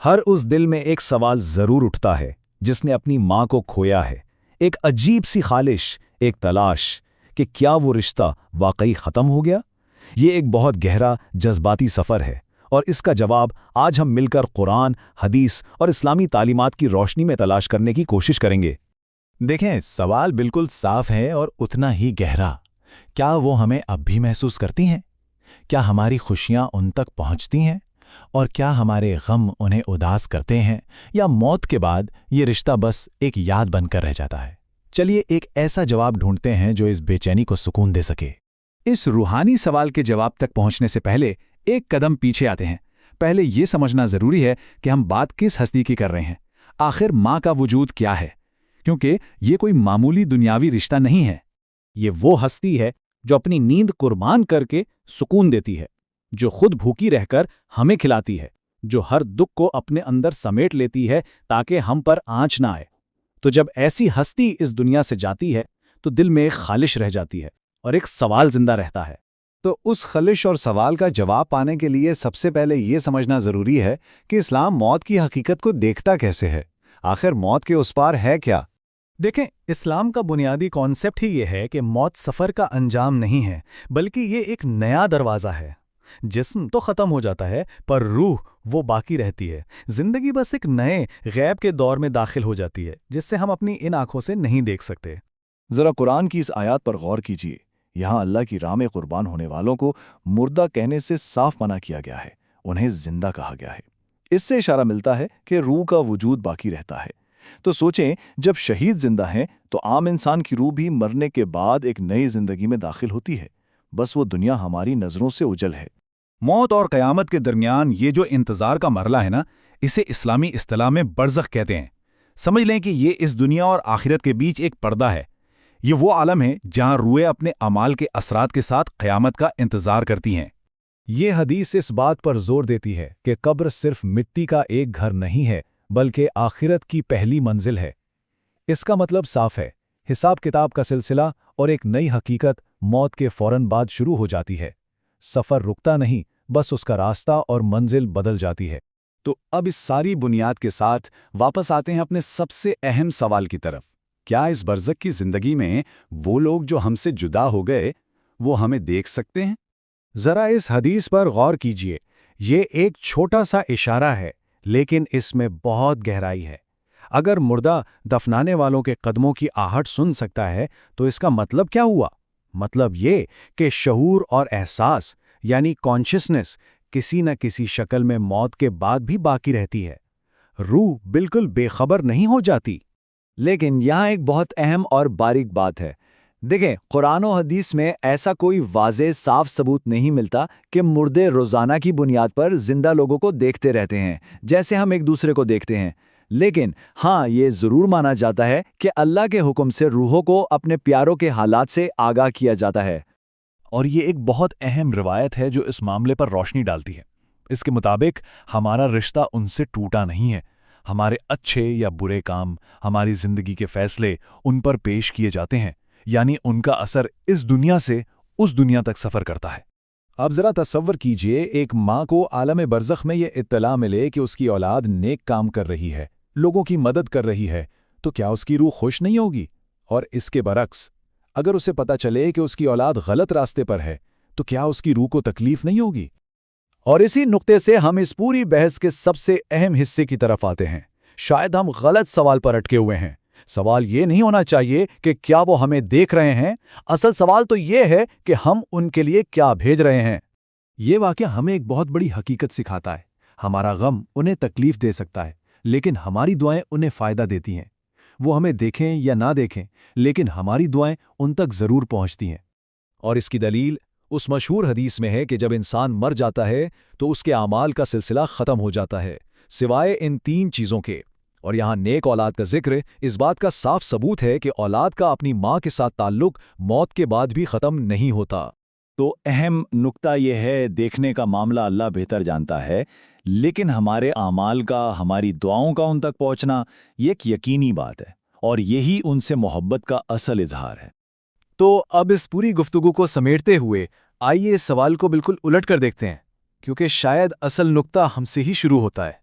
ہر اس دل میں ایک سوال ضرور اٹھتا ہے جس نے اپنی ماں کو کھویا ہے، ایک عجیب سی خالش، ایک تلاش کہ کیا وہ رشتہ واقعی ختم ہو گیا؟ یہ ایک بہت گہرا جذباتی سفر ہے، اور اس کا جواب آج ہم مل کر قرآن، حدیث اور اسلامی تعلیمات کی روشنی میں تلاش کرنے کی کوشش کریں گے۔ دیکھیں، سوال بالکل صاف ہے اور اتنا ہی گہرا۔ کیا وہ ہمیں اب بھی محسوس کرتی ہیں؟ کیا ہماری خوشیاں ان تک پہنچتی ہیں؟ اور کیا ہمارے غم انہیں اداس کرتے ہیں، یا موت کے بعد یہ رشتہ بس ایک یاد بن کر رہ جاتا ہے؟ چلیے ایک ایسا جواب ڈھونڈتے ہیں جو اس بے چینی کو سکون دے سکے۔ اس روحانی سوال کے جواب تک پہنچنے سے پہلے ایک قدم پیچھے آتے ہیں۔ پہلے یہ سمجھنا ضروری ہے کہ ہم بات کس ہستی کی کر رہے ہیں۔ آخر ماں کا وجود کیا ہے؟ کیونکہ یہ کوئی معمولی دنیاوی رشتہ نہیں ہے۔ یہ وہ ہستی ہے جو اپنی نیند قربان کر کے سکون دیتی ہے، جو خود بھوکی رہ کر ہمیں کھلاتی ہے، جو ہر دکھ کو اپنے اندر سمیٹ لیتی ہے تاکہ ہم پر آنچ نہ آئے۔ تو جب ایسی ہستی اس دنیا سے جاتی ہے تو دل میں ایک خالش رہ جاتی ہے اور ایک سوال زندہ رہتا ہے۔ تو اس خلش اور سوال کا جواب پانے کے لیے سب سے پہلے یہ سمجھنا ضروری ہے کہ اسلام موت کی حقیقت کو دیکھتا کیسے ہے؟ آخر موت کے اس پار ہے کیا؟ دیکھیں، اسلام کا بنیادی کانسیپٹ ہی یہ ہے کہ موت سفر کا انجام نہیں ہے، بلکہ یہ ایک نیا دروازہ ہے۔ جسم تو ختم ہو جاتا ہے پر روح وہ باقی رہتی ہے۔ زندگی بس ایک نئے غیب کے دور میں داخل ہو جاتی ہے جس سے ہم اپنی ان آنکھوں سے نہیں دیکھ سکتے۔ ذرا قرآن کی اس آیات پر غور کیجیے۔ یہاں اللہ کی راہ میں قربان ہونے والوں کو مردہ کہنے سے صاف منع کیا گیا ہے، انہیں زندہ کہا گیا ہے۔ اس سے اشارہ ملتا ہے کہ روح کا وجود باقی رہتا ہے۔ تو سوچیں، جب شہید زندہ ہیں تو عام انسان کی روح بھی مرنے کے بعد ایک نئی زندگی میں داخل ہوتی ہے، بس وہ دنیا ہماری نظروں سے اجل ہے۔ موت اور قیامت کے درمیان یہ جو انتظار کا مرحلہ ہے نا، اسے اسلامی اصطلاح میں برزخ کہتے ہیں۔ سمجھ لیں کہ یہ اس دنیا اور آخرت کے بیچ ایک پردہ ہے۔ یہ وہ عالم ہے جہاں روحیں اپنے اعمال کے اثرات کے ساتھ قیامت کا انتظار کرتی ہیں۔ یہ حدیث اس بات پر زور دیتی ہے کہ قبر صرف مٹی کا ایک گھر نہیں ہے، بلکہ آخرت کی پہلی منزل ہے۔ اس کا مطلب صاف ہے، حساب کتاب کا سلسلہ اور ایک نئی حقیقت موت کے فوراً بعد شروع ہو جاتی ہے۔ سفر رکتا نہیں، بس اس کا راستہ اور منزل بدل جاتی ہے۔ تو اب اس ساری بنیاد کے ساتھ واپس آتے ہیں اپنے سب سے اہم سوال کی طرف۔ کیا اس برزخ کی زندگی میں وہ لوگ جو ہم سے جدا ہو گئے، وہ ہمیں دیکھ سکتے ہیں؟ ذرا اس حدیث پر غور کیجیے۔ یہ ایک چھوٹا سا اشارہ ہے، لیکن اس میں بہت گہرائی ہے۔ اگر مردہ دفنانے والوں کے قدموں کی آہٹ سن سکتا ہے تو اس کا مطلب کیا ہوا؟ مطلب یہ کہ شعور اور احساس یعنی کانشسنس کسی نہ کسی شکل میں موت کے بعد بھی باقی رہتی ہے۔ روح بالکل بے خبر نہیں ہو جاتی۔ لیکن یہاں ایک بہت اہم اور باریک بات ہے۔ دیکھیں، قرآن و حدیث میں ایسا کوئی واضح صاف ثبوت نہیں ملتا کہ مردے روزانہ کی بنیاد پر زندہ لوگوں کو دیکھتے رہتے ہیں جیسے ہم ایک دوسرے کو دیکھتے ہیں۔ لیکن ہاں، یہ ضرور مانا جاتا ہے کہ اللہ کے حکم سے روحوں کو اپنے پیاروں کے حالات سے آگاہ کیا جاتا ہے۔ اور یہ ایک بہت اہم روایت ہے جو اس معاملے پر روشنی ڈالتی ہے۔ اس کے مطابق ہمارا رشتہ ان سے ٹوٹا نہیں ہے۔ ہمارے اچھے یا برے کام، ہماری زندگی کے فیصلے ان پر پیش کیے جاتے ہیں، یعنی ان کا اثر اس دنیا سے اس دنیا تک سفر کرتا ہے۔ اب ذرا تصور کیجئے، ایک ماں کو عالم برزخ میں یہ اطلاع ملے کہ اس کی اولاد نیک کام کر رہی ہے، لوگوں کی مدد کر رہی ہے، تو کیا اس کی روح خوش نہیں ہوگی؟ اور اس کے برعکس، اگر اسے پتہ چلے کہ اس کی اولاد غلط راستے پر ہے، تو کیا اس کی روح کو تکلیف نہیں ہوگی؟ اور اسی نقطے سے ہم اس پوری بحث کے سب سے اہم حصے کی طرف آتے ہیں۔ شاید ہم غلط سوال پر اٹکے ہوئے ہیں۔ سوال یہ نہیں ہونا چاہیے کہ کیا وہ ہمیں دیکھ رہے ہیں، اصل سوال تو یہ ہے کہ ہم ان کے لیے کیا بھیج رہے ہیں۔ یہ واقعہ ہمیں ایک بہت بڑی حقیقت سکھاتا ہے۔ ہمارا غم انہیں تکلیف دے سکتا ہے، لیکن ہماری دعائیں انہیں فائدہ دیتی ہیں۔ وہ ہمیں دیکھیں یا نہ دیکھیں، لیکن ہماری دعائیں ان تک ضرور پہنچتی ہیں۔ اور اس کی دلیل اس مشہور حدیث میں ہے کہ جب انسان مر جاتا ہے تو اس کے اعمال کا سلسلہ ختم ہو جاتا ہے، سوائے ان 3 چیزوں کے۔ اور یہاں نیک اولاد کا ذکر اس بات کا صاف ثبوت ہے کہ اولاد کا اپنی ماں کے ساتھ تعلق موت کے بعد بھی ختم نہیں ہوتا۔ تو اہم نقطہ یہ ہے، دیکھنے کا معاملہ اللہ بہتر جانتا ہے، لیکن ہمارے اعمال کا، ہماری دعاؤں کا ان تک پہنچنا یہ ایک یقینی بات ہے، اور یہی ان سے محبت کا اصل اظہار ہے۔ تو اب اس پوری گفتگو کو سمیٹتے ہوئے آئیے اس سوال کو بالکل الٹ کر دیکھتے ہیں، کیونکہ شاید اصل نقطہ ہم سے ہی شروع ہوتا ہے۔